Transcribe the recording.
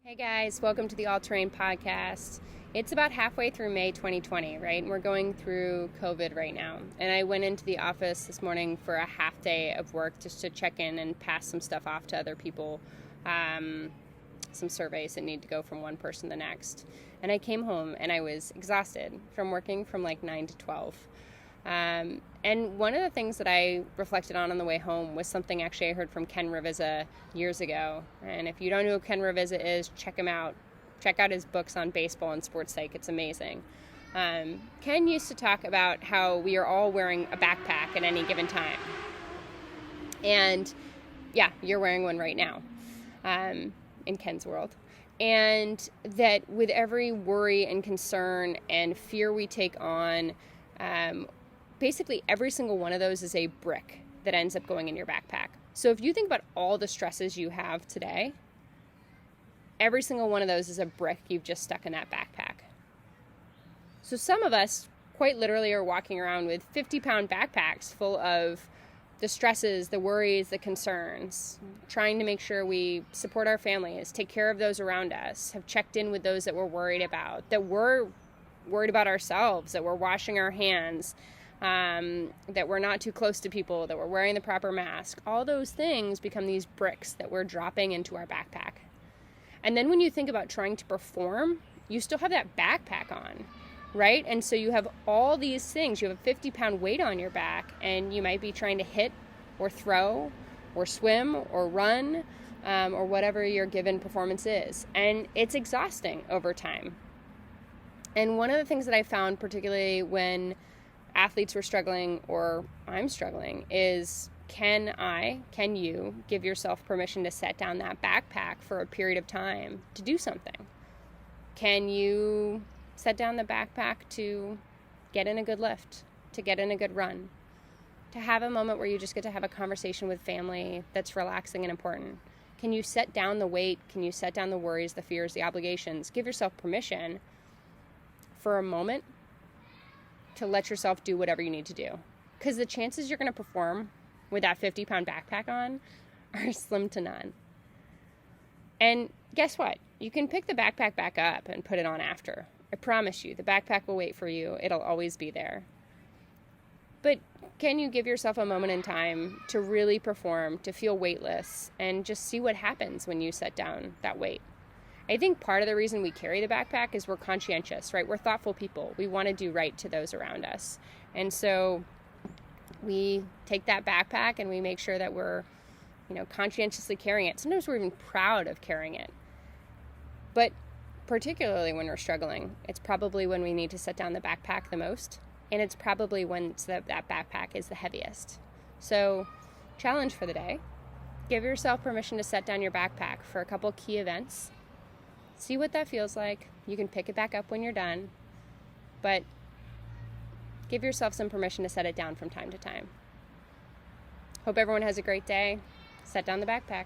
Hey guys, welcome to the All Terrain Podcast. It's about halfway through May 2020, right? And we're going through COVID right now. And I went into the office this morning for a half day of work just to check in and pass some stuff off to other people, some surveys that need to go from one person to the next. And I came home and I was exhausted from working from like 9 to 12. And one of the things that I reflected on the way home was something actually I heard from Ken Ravizza years ago. And if you don't know who Ken Ravizza is, check him out. Check out his books on baseball and sports psych. It's amazing. Ken used to talk about how we are all wearing a backpack at any given time. And yeah, you're wearing one right now, in Ken's world. And that with every worry and concern and fear we take on, basically every single one of those is a brick that ends up going in your backpack. So if you think about all the stresses you have today, every single one of those is a brick you've just stuck in that backpack. So some of us quite literally are walking around with 50-pound backpacks full of the stresses, the worries, the concerns, trying to make sure we support our families, take care of those around us, have checked in with those that we're worried about, that we're worried about ourselves, that we're washing our hands, that we're not too close to people, that we're wearing the proper mask. All those things become these bricks that we're dropping into our backpack. And then when you think about trying to perform, you still have that backpack on, right? And so you have all these things. You have a 50-pound weight on your back, and you might be trying to hit or throw or swim or run or whatever your given performance is. And it's exhausting over time. And one of the things that I found, particularly when athletes were struggling or I'm struggling, is can you give yourself permission to set down that backpack for a period of time to do something? Can you set down the backpack to get in a good lift, to get in a good run, to have a moment where you just get to have a conversation with family that's relaxing and important? Can you set down the weight? Can you set down the worries, the fears, the obligations? Give yourself permission for a moment to let yourself do whatever you need to do. Because the chances you're going to perform with that 50-pound backpack on are slim to none. And guess what? You can pick the backpack back up and put it on after. I promise you, the backpack will wait for you. It'll always be there. But can you give yourself a moment in time to really perform, to feel weightless, and just see what happens when you set down that weight? I think part of the reason we carry the backpack is we're conscientious, right? We're thoughtful people. We want to do right to those around us. And so we take that backpack and we make sure that we're, conscientiously carrying it. Sometimes we're even proud of carrying it. But particularly when we're struggling, it's probably when we need to set down the backpack the most. And it's probably when that backpack is the heaviest. So challenge for the day. Give yourself permission to set down your backpack for a couple key events. See what that feels like. You can pick it back up when you're done, but give yourself some permission to set it down from time to time. Hope everyone has a great day. Set down the backpack.